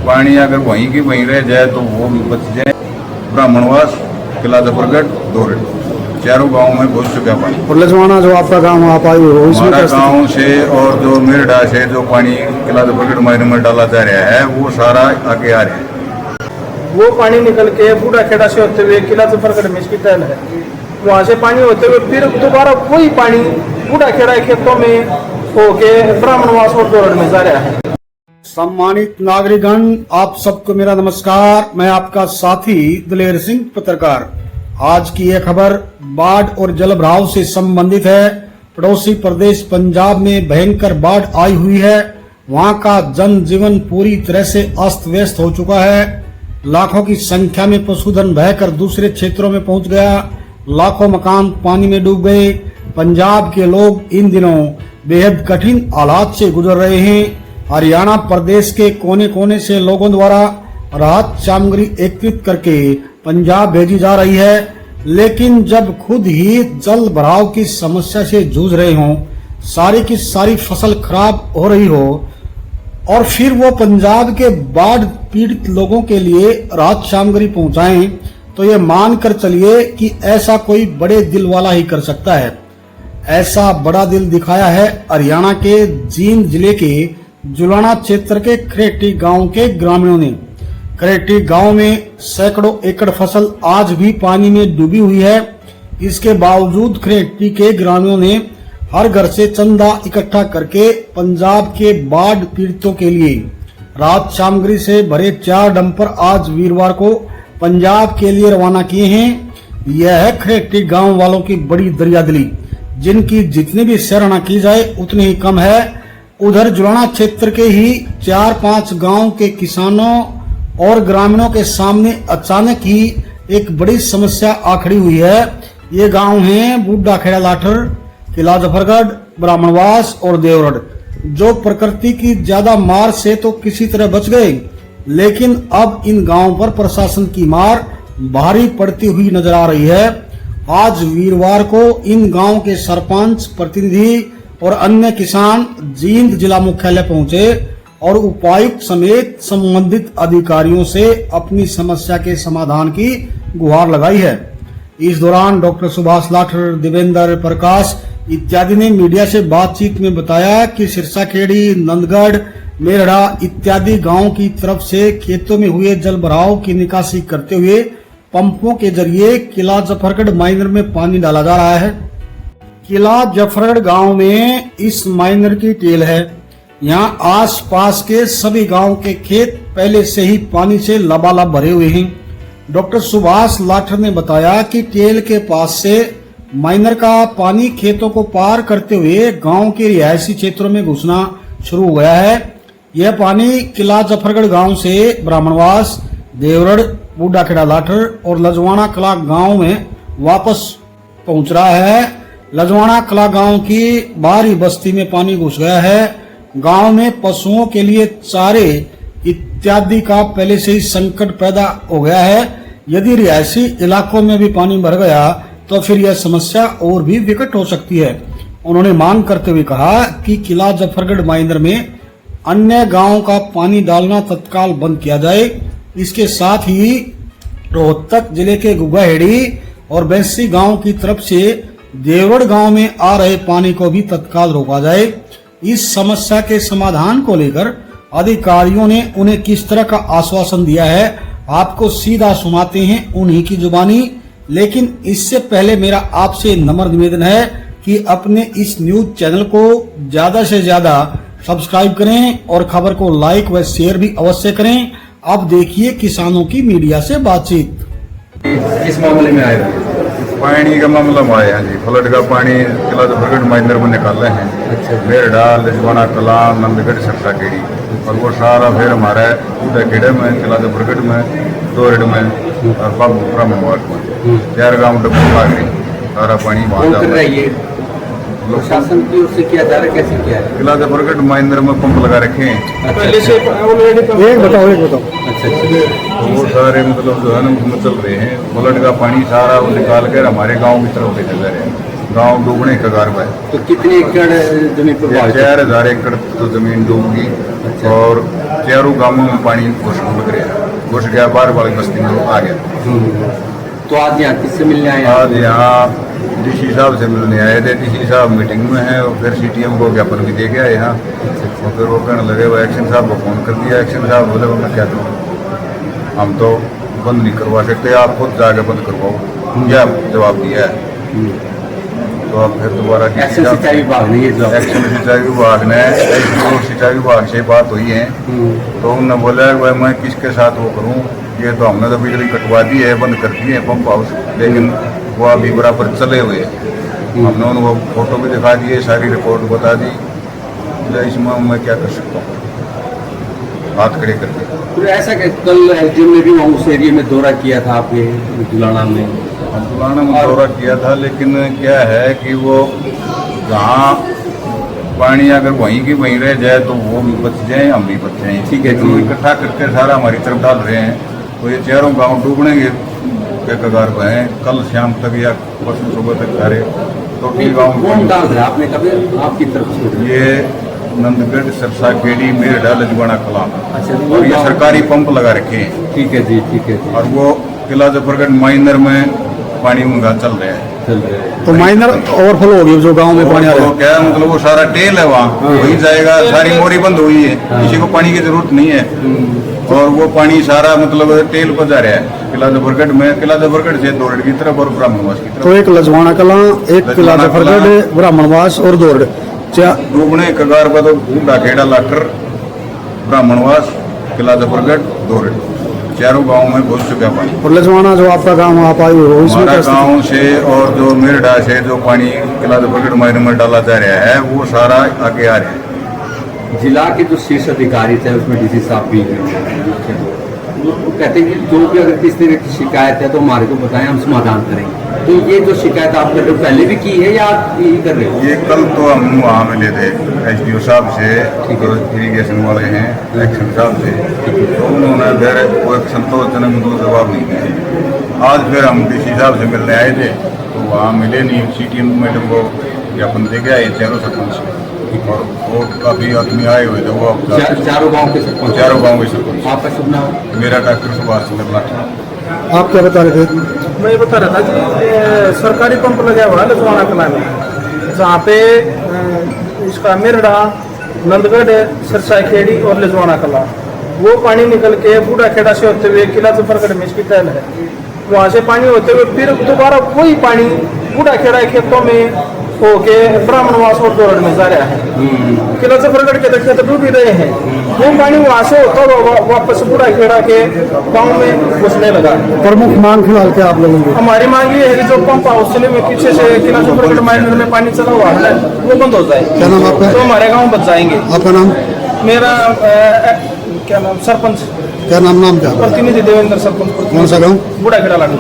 पानी अगर वहीं की वहीं रह जाए तो वो भी बच जाए। ब्राह्मणवास, किला जफरगढ़, दोरड, चारों गांव में घुस चुका पानी। और लजवाना जो आपका गांव आप आए हो हमारा गांव से और जो मेरडा से जो पानी किला जफरगढ़ मायने में डाला जा रहा है वो सारा आगे आ रहा है। वो पानी निकल के बूढ़ा खेड़ा से होते हुए किला जफरगढ़ में इसकी टहल है, वहाँ से पानी होते हुए फिर दोबारा वही पानी बूढ़ा खेड़ा खेतों में होके ब्राह्मणवास और दोरड में जा रहा है। सम्मानित नागरिकगण, आप सबको मेरा नमस्कार। मैं आपका साथी दिलेर सिंह पत्रकार। आज की यह खबर बाढ़ और जलभराव से संबंधित है। पड़ोसी प्रदेश पंजाब में भयंकर बाढ़ आई हुई है। वहां का जनजीवन पूरी तरह से अस्त व्यस्त हो चुका है। लाखों की संख्या में पशुधन बहकर दूसरे क्षेत्रों में पहुंच गया। लाखों मकान पानी में डूब गए। पंजाब के लोग इन दिनों बेहद कठिन हालात से गुजर रहे हैं। हरियाणा प्रदेश के कोने कोने से लोगों द्वारा राहत सामग्री एकत्रित करके पंजाब भेजी जा रही है, लेकिन जब खुद ही जल भराव की समस्या से जूझ रहे हों, सारी की सारी फसल खराब हो रही हो और फिर वो पंजाब के बाढ़ पीड़ित लोगों के लिए राहत सामग्री पहुंचाएं, तो ये मानकर चलिए कि ऐसा कोई बड़े दिल वाला ही कर सकता है। ऐसा बड़ा दिल दिखाया है हरियाणा के जींद जिले के जुलाना क्षेत्र के खरेटी गांव के ग्रामीणों ने। खरेटी गांव में सैकड़ों एकड़ फसल आज भी पानी में डूबी हुई है। इसके बावजूद खरेटी के ग्रामीणों ने हर घर से चंदा इकट्ठा करके पंजाब के बाढ़ पीड़ितों के लिए राहत सामग्री से भरे 4 डंपर आज वीरवार को पंजाब के लिए रवाना किए हैं। यह है खरेटी गांव वालों की बड़ी दरियादिली, जिनकी जितनी भी सराहना की जाए उतनी ही कम है। उधर जुलाना क्षेत्र के ही 4-5 गांव के किसानों और ग्रामीणों के सामने अचानक ही एक बड़ी समस्या आ खड़ी हुई है। ये गांव हैं बूढ़ा खेड़ा लाठर, किला जफरगढ़, ब्राह्मणवास और देवरड, जो प्रकृति की ज्यादा मार से तो किसी तरह बच गए, लेकिन अब इन गांवों पर प्रशासन की मार भारी पड़ती हुई नजर आ रही है। आज वीरवार को इन गांव के सरपंच, प्रतिनिधि और अन्य किसान जींद जिला मुख्यालय पहुंचे और उपायुक्त समेत संबंधित अधिकारियों से अपनी समस्या के समाधान की गुहार लगाई है। इस दौरान डॉक्टर सुभाष लाठर, देवेंद्र प्रकाश इत्यादि ने मीडिया से बातचीत में बताया कि सिरसाखेड़ी, नंदगढ़, मेरड़ा इत्यादि गांव की तरफ से खेतों में हुए जल भराव की निकासी करते हुए पंपों के जरिए किला जफरगढ़ माइनर में पानी डाला जा रहा है। किला जफरगढ़ गांव में इस माइनर की टेल है। यहाँ आस पास के सभी गांव के खेत पहले से ही पानी से लबालब भरे हुए हैं। डॉक्टर सुभाष लाठर ने बताया कि टेल के पास से माइनर का पानी खेतों को पार करते हुए गांव के रिहायशी क्षेत्रों में घुसना शुरू हो गया है। यह पानी किला जफरगढ़ गांव से ब्राह्मणवास, देवरड, बूढ़ा खेड़ा लाठर और लजवाना कला गांव में वापस पहुंच रहा है। लजवाना कला गांव की बाहरी बस्ती में पानी घुस गया है। गांव में पशुओं के लिए चारे इत्यादि का पहले से ही संकट पैदा हो गया है। यदि रिहायशी इलाकों में भी पानी भर गया तो फिर यह समस्या और भी विकट हो सकती है। उन्होंने मांग करते हुए कहा कि किला जफरगढ़ माइनर में अन्य गांवों का पानी डालना तत्काल बंद किया जाए। इसके साथ ही रोहतक जिले के गुगाहेड़ी और बैंसी गांव की तरफ से देवरड गांव में आ रहे पानी को भी तत्काल रोका जाए। इस समस्या के समाधान को लेकर अधिकारियों ने उन्हें किस तरह का आश्वासन दिया है, आपको सीधा सुनाते हैं उन्हीं की जुबानी। लेकिन इससे पहले मेरा आपसे नम्र निवेदन है कि अपने इस न्यूज चैनल को ज्यादा से ज्यादा सब्सक्राइब करें और खबर को लाइक व शेयर भी अवश्य करें। अब देखिए किसानों की मीडिया से बातचीत। किस मामले में आएगा? पानी का मामला में आया जी। फ्लड का पानी किला जफरगढ़ माइनर में निकाले हैं। अच्छा। मेरडा, लजवाना कला, नंदगढ़, सिरसाखेड़ी और वो सारा फिर हमारा बूढ़ा खेड़े में, किला जफरगढ़ में, दोरड में और ब्राह्मणवास में 4 गाँव डब्बू लाग रही। सारा पानी वहाँ जा रहा है। प्रशासन की ओर से किया जा रहा है, कैसे किया है? किला जफरगढ़ माइनर में पंप लगा रखे हैं। पहले से ऑलरेडी एक बताओ। अच्छा अच्छा। वो सारे मतलब जो है ना उसमें चल रहे हैं। फ्लड का पानी सारा वो निकाल कर हमारे गांव की तरफ भेजा जा रहा है। गांव डूबने के कगार पर है। तो कितने एकड़ जमीन पर बाढ़ 4000 एकड़ तो जमीन डूब गई और चारों गांवों में पानी घुस गया, बाहर वाली बस्ती में आ गया। तो आज यहाँ किससे मिलने आए हैं? आज यहाँ डीसी साहब से मिलने आए थे। डीसी साहब मीटिंग में है और फिर सीटीएम को ज्ञापन भी दे गया यहाँ। और फिर वो कहने लगे वो एक्शन साहब को फोन कर दिया। एक्शन साहब बोले वो मैं क्या करूँ, हम तो बंद नहीं करवा सकते, आप खुद जाके बंद करवाओ, यह जवाब दिया है। तो अब फिर दोबारा एक्शन सिंचाई विभाग ने ये जवाब एक्शन सिंचाई विभाग ने सिंचाई विभाग से बात हुई है तो उन्होंने बोला भाई मैं किसके साथ वो करूँ, ये तो हमने तो बिजली कटवा दी है, बंद कर दिए हैं पंप हाउस, लेकिन वो अभी बराबर चले हुए हैं। हमने उनको फोटो भी दिखा दिए, सारी रिपोर्ट बता दी। इसमें मैं क्या कर सकता हूँ, हाथ खड़े करके। तो ऐसा कि कल एसडीएम ने भी वहाँ उस एरिया में दौरा किया था आपके दुलाना में? दुलाना में दौरा किया था, लेकिन क्या है कि वो जहाँ पानी अगर वहीं की वहीं रह जाए तो वो भी बच जाए, हम भी बच जाए। ठीक है जी। इकट्ठा करके सारा हमारी तरफ डाल रहे हैं तो ये चारों गांव डूबने के कगार पर हैं। कल शाम तक या परसों सुबह तक सारे टोटली गाँव कौन डाल रहा है? आपने कभी आपकी तरफ से? ये नंदगढ़, सरसा, केडी, मेरठा, लजवाना, कलाम। अच्छा, और ये सरकारी पंप लगा रखे हैं ठीक है जी, ठीक है जी। और वो किला जफरगढ़ माइनर में पानी उनका चल रहा है। चल रहे हैं। तो माइनर ओवरफ्लो हो गई जो गांव में पानी आ रहा तो क्या है, मतलब वो सारा टेल है वहाँ, वही जाएगा। सारी मोरी बंद हुई है, किसी को पानी की जरूरत नहीं है और वो पानी सारा मतलब टेल पर जा रहा है। किला जफरगढ़ में, किला जफरगढ़ से दोरड की तरफ और ब्राह्मणवास की है। तरफ। तो एक लजवाना कला, एक किला जफरगढ़, ब्राह्मणवास और दोरड। डूबने कगार पर तो बूढ़ा खेड़ा, लाकर, ब्राह्मणवास, किला जफरगढ़, दोरड, चारों गाँव में घुस चुका पानी। और लजवाना जो आपका गांव आप आए हो इसमें हमारा क्या स्थिति? गाँव से और जो मेरठा से जो पानी किला जफरगढ़ मायने में डाला जा रहा है वो सारा आगे आ रहा है। जिला के जो शीर्ष अधिकारी थे उसमें डीसी साहब भी हैं, वो कहते हैं कि जो भी अगर किस तरह की शिकायत है तो हमारे को बताएं, हम समाधान करेंगे। तो ये जो शिकायत आप कर रहे हो पहले भी की है या आप यही कर रहे हो? ये कल तो हम वहाँ मिले थे एसडीओ साहब से, इरीगेशन वाले हैं एक्शन साहब से, तो उन्होंने फिर कोई संतोषजनक मतलब जवाब नहीं दिया। आज फिर हम डीसी साहब से मिलने आए थे तो वहाँ मिले नहीं। सीटीएम मैडम को ज्ञापन दे गया ये चारों सरपंच और वो काफ़ी आदमी आए हुए थे। वो चारों गाँव के सरपंच? चारों गाँव के सरपंच। आपका शुभ नाम? मेरा डॉक्टर सुभाष चंद्र लाठी। आप क्या बता रहे थे? मैं ये बता रहा था कि सरकारी पंप लगा हुआ है लजवाना कला में, जहाँ पे इसका मेरठा, नंदगढ़, सरसा, खेड़ी और लजवाना कला, वो पानी निकल के बूढ़ा खेड़ा से होते हुए किला जफरगढ़ में इसकी टहल है, वहाँ से पानी होते हुए फिर दोबारा वही पानी बूढ़ा खेड़ा खेतों में होके ब्राह्मणवास और दोरड में जा रहा है। किला जफरगढ़ के खेत डूब ही रहे हैं, वो पानी वहाँ से होता हुआ वापस बूढ़ा खेड़ा के गाँव में घुसने लगा। प्रमुख मांग फिलहाल क्या आप लोगों की? हमारी मांग ये है कि जो पंप हाउस में पीछे से किला जफरगढ़ माइनर में पानी चला हुआ है वो बंद हो जाए। क्या नाम आपका? तो हमारे गाँव बच जाएंगे। आपका नाम? मेरा क्या नाम, सरपंच क्या नाम क्या? प्रतिनिधि देवेंद्र सरपंच, कौन सा गाँव? बूढ़ा खेड़ा लागू।